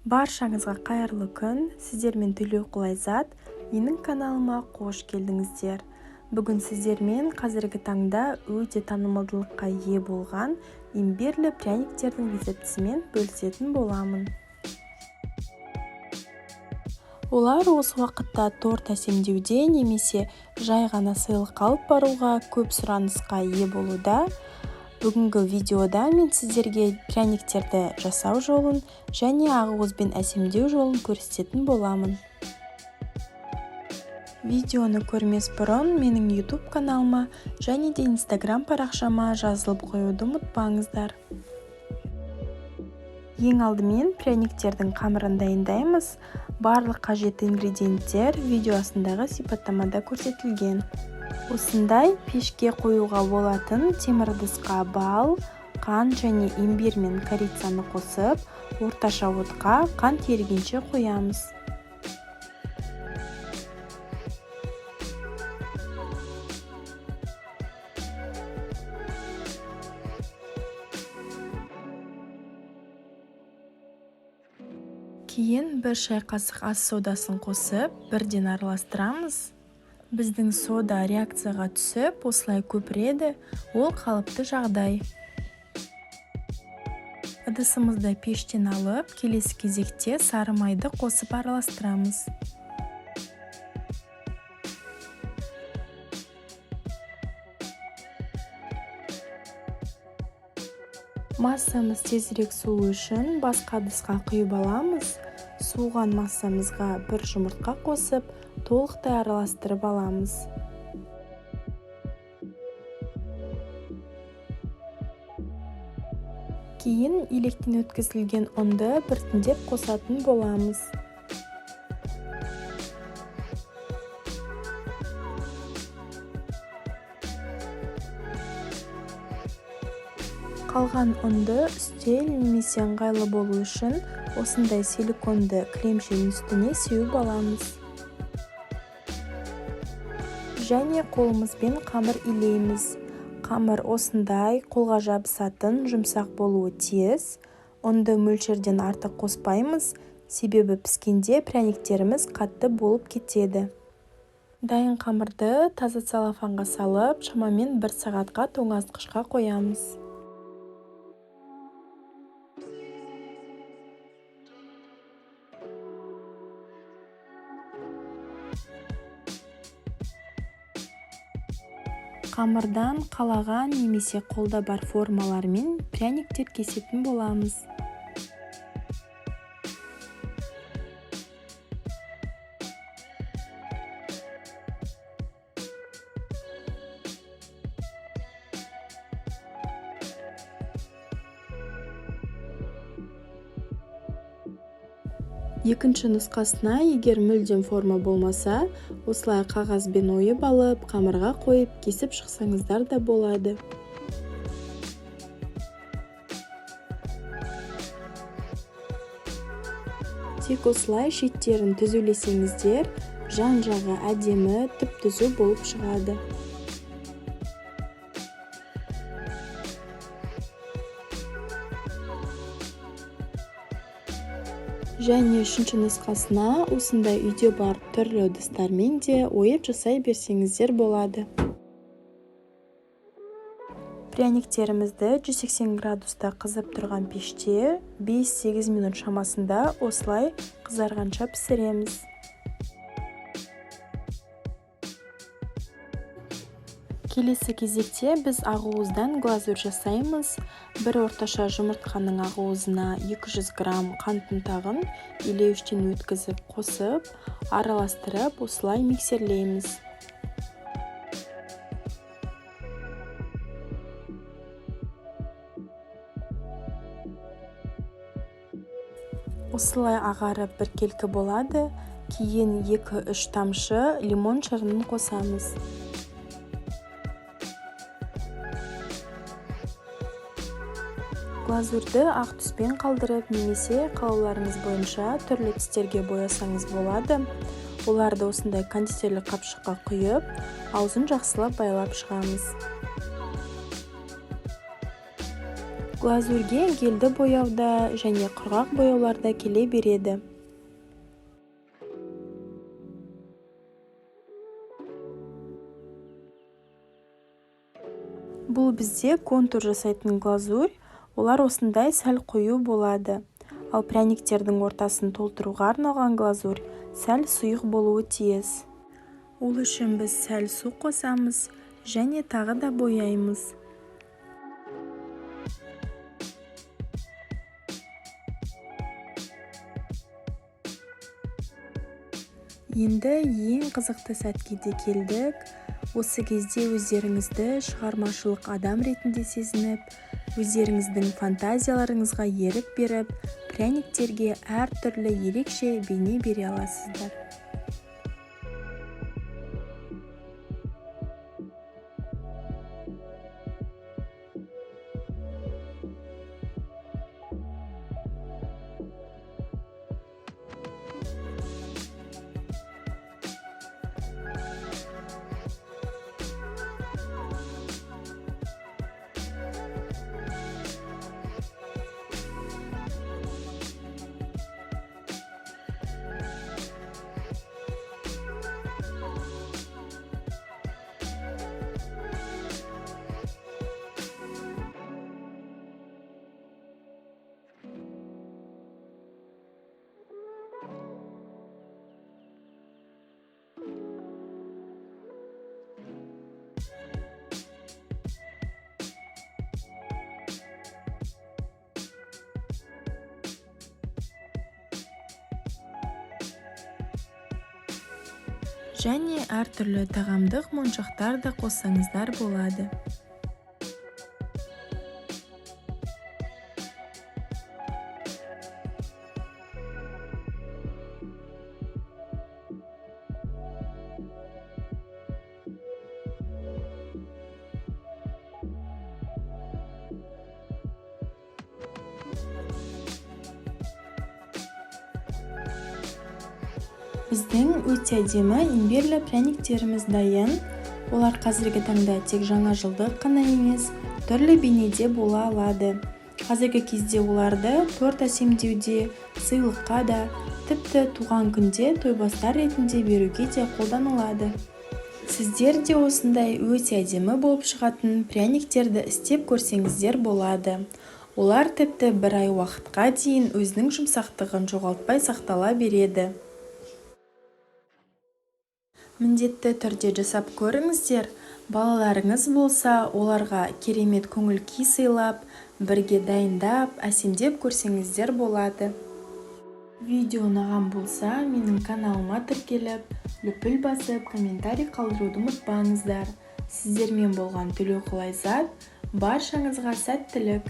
Баршаңызға қайырлы күн, сіздермен Төлеуқұл Айзат, менің каналыма қош келдіңіздер. Бүгін сіздермен қазіргі таңда өте танымалдылыққа ие болған имбирлі пряниктердің рецептісімен бөлісетін боламын. Олар осы уақытта торт әсемдеуде немесе жай ғана сыйлыққа алып баруға көп сұранысқа ие болуда. Бүгінгі видеода мен сіздерге пряниктерді жасау жолын және ақуызбен әсемдеу жолын көрсететін боламын. Видеоны көрмес бұрын менің YouTube каналыма және де Instagram парақшама жазылып қоюды ұмытпаңыздар. Ең алдымен пряниктердің қамырын дайындаймыз. Барлық қажетті ингредиенттер видео астындағы сипаттамада көрсетілген. Осындай пешке қоюға болатын темір ыдысқа бал, қант және имбирь мен корицаны қосып, орташа отқа қант ерігенше қоямыз. Кейін бір шай қасық ас содасын қосып, бірден араластырамыз. Біздің сода реакцияға түсіп, осылай көпіреді, ол қалыпты жағдай. Ыдысымызды пештен алып, келесі кезекте сары майды қосып араластырамыз. Массамыз тезірек суы үшін басқа ыдысқа құйып аламыз. Суыған массамызға бір жұмыртқа қосып, толықтай араластырып аламыз. Кейін електен өткізілген ұнды біртіндеп қосатын боламыз. Қалған ұнды үстел немесе ыңғайлы болу үшін осындай силиконды кремшенің үстіне сеуіп аламыз. Және қолымызбен қамыр илейміз. Қамыр осындай қолға жабысатын, жұмсақ болуы тиіс. Ұнды мөлшерден артық қоспаймыз, себебі піскенде пряниктеріміз қатты болып кетеді. Дайын қамырды таза целлофанға салып, шамамен 1 сағатқа тоңазытқышқа қоямыз. Қамырдан қалаған немесе қолда бар формалармен пряниктер кесетін боламыз. Екінші нұсқасына, егер мүлдем форма болмаса, осылай қағазбен ойып алып, қамырға қойып, кесіп шықсаңыздар да болады. Тек осылай шеттерін түзулесеңіздер, жан-жағы әдемі, түп-түзу болып шығады. Және үшінші нұсқасына осындай үйде бар түрлі ыдыстармен де ойып жасай берсеңіздер болады. Пряниктерімізді 180 градуста қызып тұрған пеште 5-8 минут шамасында осылай қызарғанша пісіреміз. Келесі кезекте біз ақуыздан глазурь жасаймыз. Бір орташа жұмыртқаның ақуызына 200 грамм қант ұнтағын илеуіштен өткізіп қосып, араластырып, осылай миксерлейміз. Осылай ағарып біркелкі болады. Кейін 2-3 тамшы лимон шырынын қосамыз. Глазурьді ақ түспен қалдырып, немесе қалауларыңыз бойынша түрлі түстерге боясаңыз болады. Оларды осындай кондитерлік қапшыққа құйып, аузын жақсылап байлап шығамыз. Глазурге гелді бояуда және құрғақ бояуларда келе береді. Бұл бізде контур жасайтын глазурь, олар осындай сәл қою болады. Ал пряниктердің ортасын толтыруға арналған глазурь сәл сұйық болуы тиіс. Ол үшін біз сәл су қосамыз және тағы да бояймыз. Енді ең қызықты сәтке де келдік. Осы кезде өздеріңізді шығармашылық адам ретінде сезініп, өздеріңіздің фантазияларыңызға ерік беріп, пряниктерге әртүрлі ерекше бейне бере аласыздар. Және әртүрлі тағамдық моншақтар да қоссаңыздар болады. Біздің өте әдемі имбирлі пряниктеріміз дайын. Олар қазіргі таңда тек жаңа жылдық қана емес, түрлі бейнеде бола алады. Қазіргі кезде оларды торт әсемдеуде, сыйлыққа да, тіпті туған күнде тойбастар ретінде беруге де қолданылады. Сіздер де осындай өте әдемі болып шығатын пряниктерді істеп көрсеңіздер болады. Олар тіпті бір ай уақытқа дейін өзінің жұмсақтығын жоғалтпай сақтала береді. Міндетті түрде жасап көріңіздер. Балаларыңыз болса, оларға керемет көңіл күй сыйлап, бірге дайындап, әсемдеп көрсеңіздер болады. Видео ұнаған болса, менің каналыма тіркеліп, лүпіл басып, комментарий қалдыруды ұмытпаңыздар. Сіздермен болған Төлеуқұл Айзат, баршаңызға сәттілік.